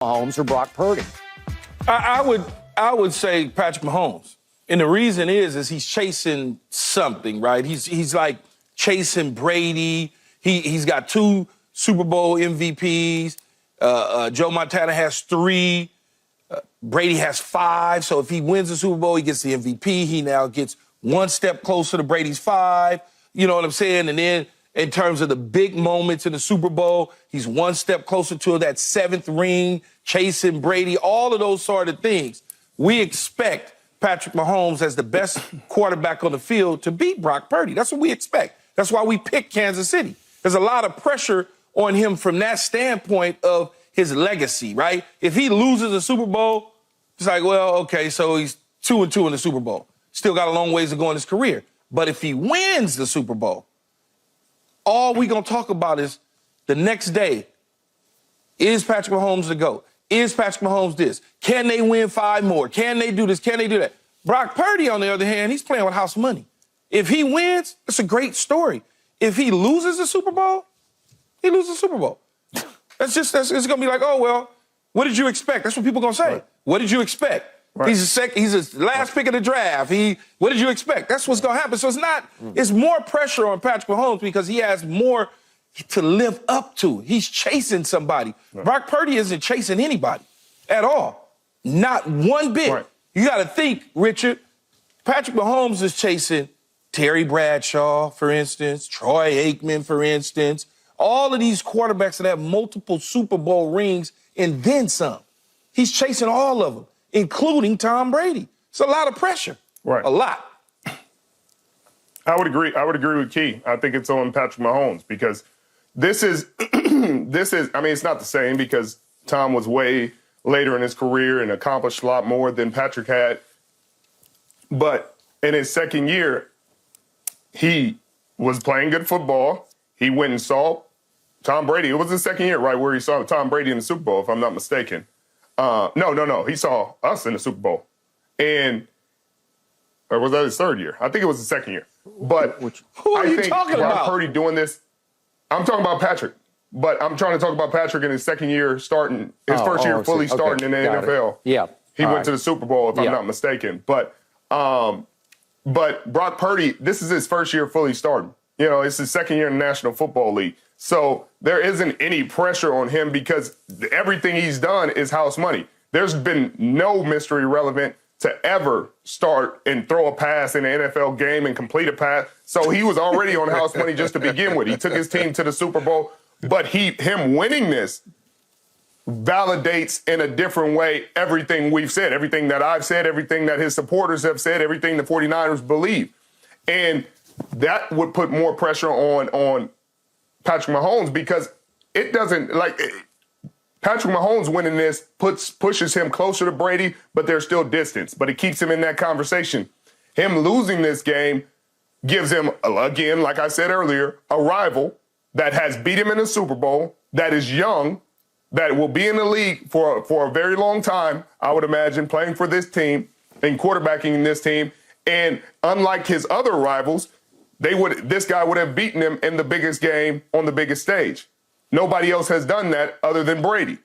Mahomes or Brock Purdy? I would say Patrick Mahomes. And the reason is he's chasing something, right? He's like chasing Brady. He's got 2 Super Bowl MVPs. Joe Montana has 3. Brady has 5. So if he wins the Super Bowl, he gets the MVP. He now gets 1 step closer to Brady's 5. You know what I'm saying? And then in terms of the big moments in the Super Bowl, he's 1 step closer to that 7th ring, chasing Brady, all of those sort of things. We expect Patrick Mahomes as the best quarterback on the field to beat Brock Purdy. That's what we expect. That's why we picked Kansas City. There's a lot of pressure on him from that standpoint of his legacy, right? If he loses a Super Bowl, it's like, well, okay, so he's 2-2 in the Super Bowl. Still got a long ways to go in his career. But if he wins the Super Bowl, all we're going to talk about is the next day, is Patrick Mahomes the GOAT? Is Patrick Mahomes this? Can they win 5 more? Can they do this? Can they do that? Brock Purdy, on the other hand, he's playing with house money. If he wins, it's a great story. If he loses the Super Bowl, he loses the Super Bowl. It's going to be like, oh, well, what did you expect? That's what people are going to say. Right. What did you expect? Right. He's the last pick of the draft. What did you expect? That's what's going to happen. So it's more pressure on Patrick Mahomes because he has more to live up to. He's chasing somebody. Right. Brock Purdy isn't chasing anybody at all. Not one bit. Right. You got to think, Richard, Patrick Mahomes is chasing Terry Bradshaw, for instance, Troy Aikman, for instance, all of these quarterbacks that have multiple Super Bowl rings and then some. He's chasing all of them, including Tom Brady. It's a lot of pressure. Right. A lot. I would agree with Key. I think it's on Patrick Mahomes because this is, I mean, it's not the same because Tom was way later in his career and accomplished a lot more than Patrick had. But in his second year, he was playing good football. He went and saw Tom Brady. It was his second year, right, where he saw Tom Brady in the Super Bowl, if I'm not mistaken. No. He saw us in the Super Bowl. Or was that his third year? I think it was the second year. But who are you talking about? Brock Purdy doing this. I'm talking about Patrick. But I'm trying to talk about Patrick in his second year starting, his first year fully starting in the NFL. Yeah. He went to the Super Bowl, if I'm not mistaken. But Brock Purdy, this is his first year fully starting. You know, it's his second year in the National Football League. So there isn't any pressure on him because everything he's done is house money. There's been no mystery relevant to ever start and throw a pass in an NFL game and complete a pass. So he was already on house money just to begin with. He took his team to the Super Bowl. But him winning this validates in a different way everything we've said, everything that I've said, everything that his supporters have said, everything the 49ers believe. And that would put more pressure on Patrick Mahomes because it doesn't, like, Patrick Mahomes winning this pushes him closer to Brady, but there's still distance. But it keeps him in that conversation. Him losing this game gives him, again, like I said earlier, a rival that has beat him in the Super Bowl, that is young, that will be in the league for a very long time, I would imagine, playing for this team and quarterbacking this team. And unlike his other rivals, this guy would have beaten him in the biggest game on the biggest stage. Nobody else has done that other than Brady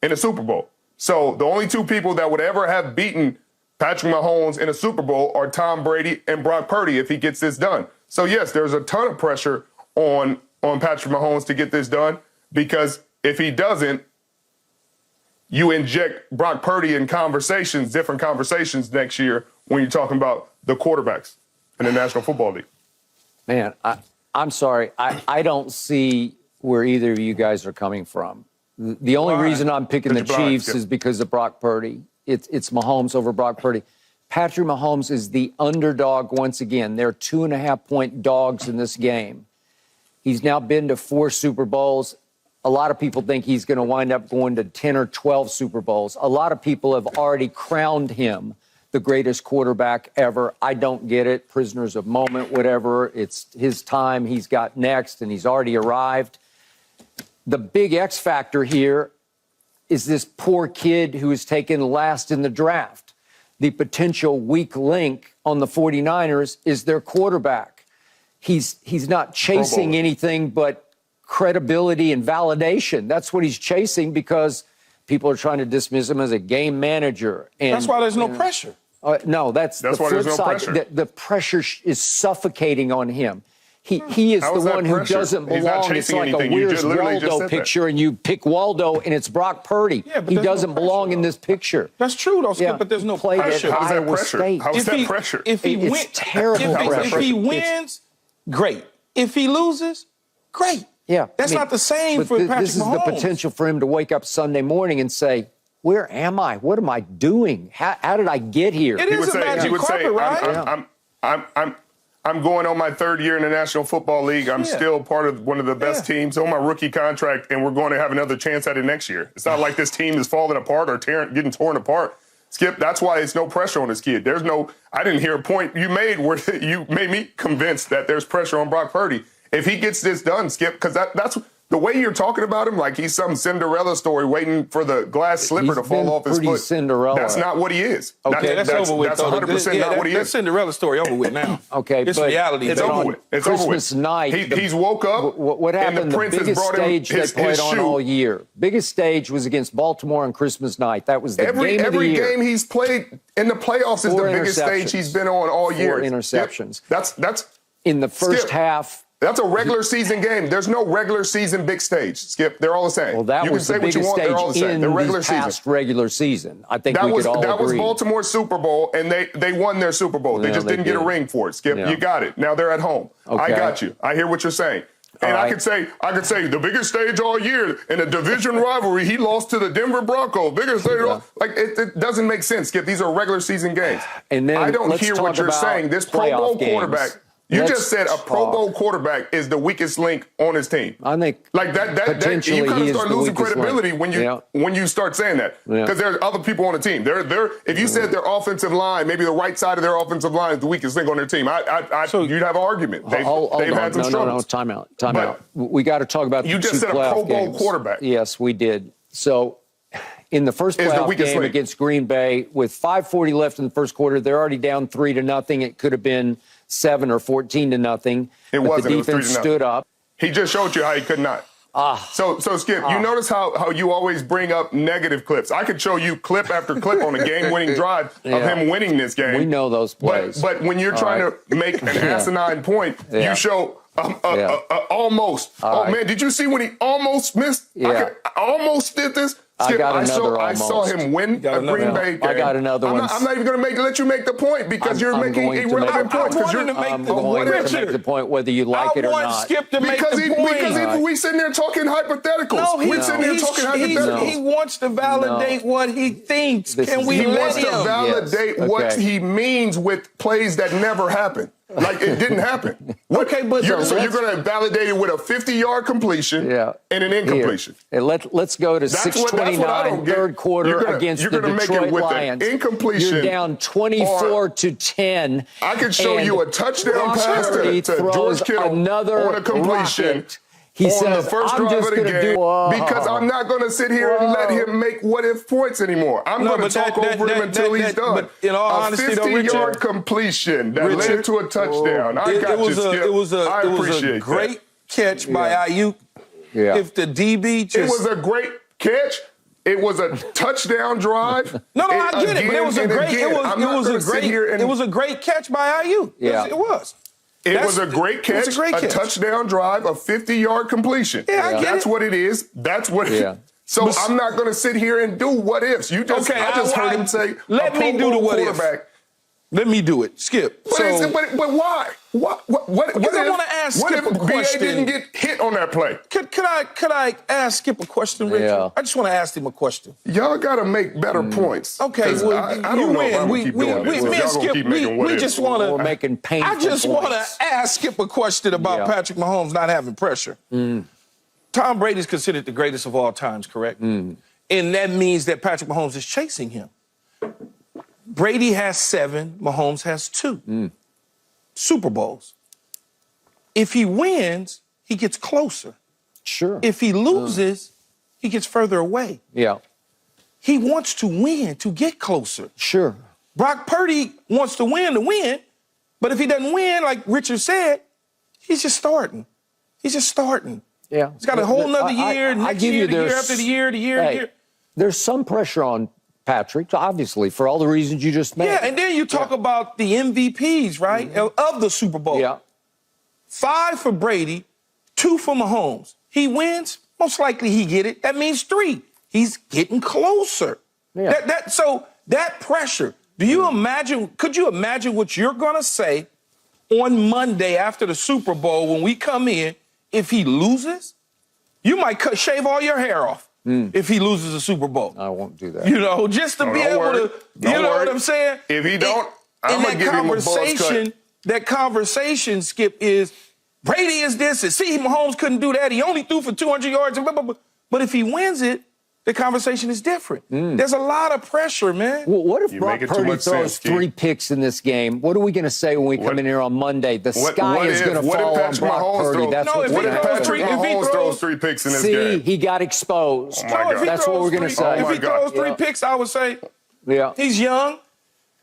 in a Super Bowl. So the only 2 people that would ever have beaten Patrick Mahomes in a Super Bowl are Tom Brady and Brock Purdy if he gets this done. So, yes, there's a ton of pressure on Patrick Mahomes to get this done because if he doesn't, you inject Brock Purdy in different conversations next year when you're talking about the quarterbacks in the National Football League. Man, I'm sorry. I don't see where either of you guys are coming from. The only reason I'm picking the Chiefs is because of Brock Purdy. It's Mahomes over Brock Purdy. Patrick Mahomes is the underdog once again. They're 2.5-point dogs in this game. He's now been to 4 Super Bowls. A lot of people think he's going to wind up going to 10 or 12 Super Bowls. A lot of people have already crowned him the greatest quarterback ever. I don't get it. Prisoners of moment, whatever. It's his time. He's got next, and he's already arrived. The big X factor here is this poor kid who is taken last in the draft. The potential weak link on the 49ers is their quarterback. He's not chasing anything but credibility and validation. That's what he's chasing because People are trying to dismiss him as a game manager. And That's why there's no pressure. no, that's the why flip there's no side. pressure. The pressure is suffocating on him. He is How is the that one who pressure? doesn't He's not belong. It's chasing like anything. a You Where's just literally just Waldo said that. picture, and you pick Waldo, and it's Brock Purdy. Yeah, but he there's no doesn't belong pressure, in though. this picture. That's true, though, Skip, Yeah. but there's no Played at pressure. How's that Iowa pressure? State. How's that pressure? If he It's wins, terrible pressure. If he It's- wins, great. If he loses, great. Yeah, That's not the same but for Patrick This is Mahomes. the potential for him to wake up Sunday morning and say, "Where am I? What am I doing? How did I get here?" It is a magic carpet, right? I'm going on my third year in the National Football League. I'm Yeah. still part of one of the best teams on my rookie contract, and we're going to have another chance at it next year. It's not like this team is falling apart or getting torn apart. Skip, that's why it's no pressure on this kid. I didn't hear a point you made where you made me convinced that there's pressure on Brock Purdy. If he gets this done, Skip, because that's the way you're talking about him, like he's some Cinderella story waiting for the glass slipper to fall off his pretty foot. Cinderella. That's not what he is. Okay, that's over with. That's though. 100% not what he That is. Cinderella story over with now. Okay, it's but reality. It's baby. over with. It's over with. Christmas night, He's woke up. What happened? And The the Prince has biggest brought him stage his they played on shoe. all year. Biggest stage was against Baltimore on Christmas night. That was the game of the Every year. game he's played in the playoffs is the Four biggest stage interceptions. he's been on all year. Four interceptions. Yep. That's In the first Skip. half. That's a regular season game. There's no regular season big stage, Skip. They're all the same. Well, that you was can say the what you biggest want. They're all the stage same. in They're regular the past season. regular season. I think we could all that was agree. Baltimore's Super Bowl, and they won their Super Bowl. They Yeah, just they didn't get a did. ring for it, Skip. Yeah. You got it. Now they're at home. I Okay. got you. I hear what you're saying. And All I right. could say the biggest stage all year in a division rivalry. He lost to the Denver Broncos. Biggest stage, like it doesn't make sense, Skip. These are regular season games. And then I don't let's hear talk what you're about saying. This Pro Bowl playoff games. quarterback. You Let's just said a Pro talk. Bowl quarterback is the weakest link on his team. I think Like that potentially you kind he of is start the losing weakest credibility link. when you start saying that, Yeah. because there's other people on the team. If you said their offensive line, maybe the right side of their offensive line is the weakest link on their team, you'd have an argument. They've Hold had on. some No, struggles. time out. But We got to talk about you the just two said a playoff Pro Bowl games. quarterback. Yes, we did. So in the first Is the playoff weakest game link. against Green Bay, with 5:40 left in the first quarter, they're already down 3-0. It could have been 7 or 14-0. It but wasn't. the It was defense 3-0. stood up. He just showed you how he could not. So Skip, you notice how you always bring up negative clips. I could show you clip after clip on a game-winning drive of him winning this game. We know those plays. But when you're trying to make an asinine point, Yeah. you show almost. All Oh, right. man, did you see when he almost missed? Yeah. I almost did this. I Skip, got another I saw almost. him win a Green Bay game. I got another one. I'm not even going to let you make the point because you're I'm making going to irrelevant make- points. I Because wanted you're to make I'm the going to Richard. make the point whether you like it or I want not. Skip to make because the point. because we sitting there talking hypotheticals. No, We're sitting there talking hypotheticals. he wants to validate what he thinks. This Can is- we He let wants to him? validate Yes. what Okay. he means with plays that never happen. Like it didn't happen. Okay, but you're so going to validate it with a 50-yard completion and an incompletion. Here. Let's go to That's what I 6:29 don't get. third quarter You're gonna- against you're the gonna make it Detroit with an Lions. incompletion You're down 24-10. I could show and you a touchdown Brock pass Purdy to throws George Kittle another on a completion. rocket. He on says, the first "I'm drive just of the gonna game do- because I'm not going to sit here and let him make what-if points anymore. I'm No, going but to talk that- over him that- until that- he's that- done. but in all honesty, though, 50-yard Richard- completion that Richard- led to a touchdown. I got you, Skip. It was I a appreciate great that. catch by Ayuk. Yeah. If the DB just It was a great catch. It was a touchdown drive. no, I get it, but it was a Again and great. again. I'm not gonna sit here and- It was a great catch by Ayuk. Yeah. It was. It was a great catch, It was a great catch. touchdown drive, a 50-yard completion. Yeah, I get That's it. what it is. That's what it Yeah. is. So I'm not going to sit here and do what ifs. I just heard him say let a me Pro do the Bowl what if. quarterback. Let me do it. Skip. But why? What Because I if, wanna ask what Skip if a question. BA didn't get hit on that play? Could I ask Skip a question, Richard? Yeah. I just want to ask him a question. Y'all got to make better points. Okay, 'Cause well, I you don't know if I'm win. going to keep doing this. Me and Y'all gonna Skip, keep making what we ifs. just want to. We're making painful I just want points. to ask Skip a question about Yeah. Patrick Mahomes not having pressure. Tom Brady's considered the greatest of all times, correct? And that means that Patrick Mahomes is chasing him. Brady has 7, Mahomes has 2 Super Bowls. If he wins, he gets closer. Sure. If he loses, he gets further away. Yeah. He wants to win to get closer. Sure. Brock Purdy wants to win, but if he doesn't win, like Richard said, he's just starting. He's just starting. Yeah. He's got a whole nother year, I next give year, you the year there's- after the year, the year, the Hey, year. there's some pressure on Patrick, obviously, for all the reasons you just mentioned. Yeah, and then you talk about the MVPs, right, of the Super Bowl. Yeah. 5 for Brady, 2 for Mahomes. He wins, most likely he get it. That means 3. He's getting closer. Yeah. So that pressure, could you imagine what you're going to say on Monday after the Super Bowl when we come in if he loses? You might shave all your hair off if he loses the Super Bowl. I won't do that. Just to be able to, what I'm saying? If he don't, I'm going to give him a buzz cut. That conversation, Skip, is Brady is this, and see, Mahomes couldn't do that. He only threw for 200 yards. But if he wins it, the conversation is different. There's a lot of pressure, man. Well, what if Brock Purdy throws 3 picks in this game? What are we going to say when we come in here on Monday? The sky is going to fall on Brock Purdy. That's what's going to happen. Patrick Mahomes throws 3 picks in this game? See, he got exposed. Oh, my God. That's what we're going to say. If he throws 3 picks, I would say he's young.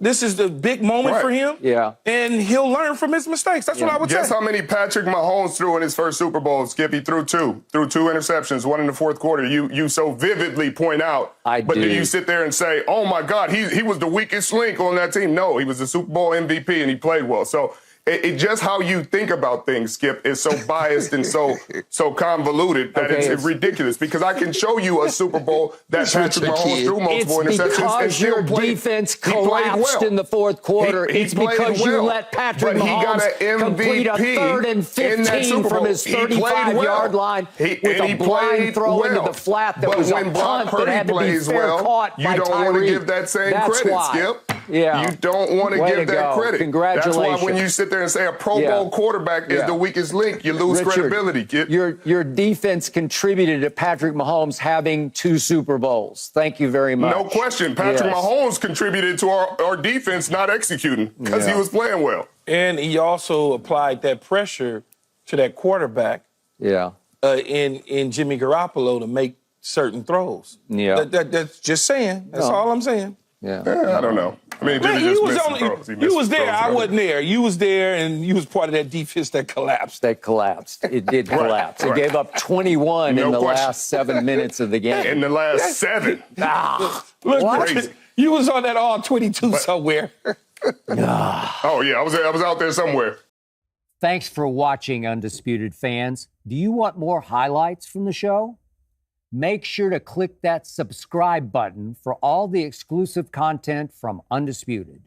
This is the big moment for him. Yeah. And he'll learn from his mistakes. That's what I would say. Guess how many Patrick Mahomes threw in his first Super Bowl, Skip? He threw 2. Threw 2 interceptions, 1 in the fourth quarter. You so vividly point out. But do you sit there and say, oh, my God, he was the weakest link on that team? No, he was the Super Bowl MVP, and he played well. So it just how you think about things, Skip, is so biased and so convoluted that it's ridiculous. Because I can show you a Super Bowl that Patrick Mahomes threw multiple interceptions and still played. It's because your defense collapsed in the fourth quarter. It's because you let Patrick Mahomes complete a 3rd and 15 from his 35-yard line with a blind throw into the flat that was a punt that had to be fair caught by Tyree. You don't want to give that same credit, Skip. Yeah. You don't want to give that credit. Congratulations. That's why when you sit there and say a Pro Bowl quarterback is the weakest link, you lose credibility, kid. Your defense contributed to Patrick Mahomes having 2 Super Bowls. Thank you very much. No question. Patrick Mahomes contributed to our defense not executing because he was playing well. And he also applied that pressure to that quarterback in Jimmy Garoppolo to make certain throws. Yeah. That's just saying. That's all I'm saying. Yeah, I don't know. I mean, Jimmy just missed some throws. You was there. I wasn't there. You was there, and you was part of that defense that collapsed. It did collapse. It gave up 21 in the last 7 minutes of the game. In the last 7. Look, crazy. You was on that all 22 somewhere. Oh, yeah, I was out there somewhere. Thanks for watching, Undisputed fans. Do you want more highlights from the show? Make sure to click that subscribe button for all the exclusive content from Undisputed.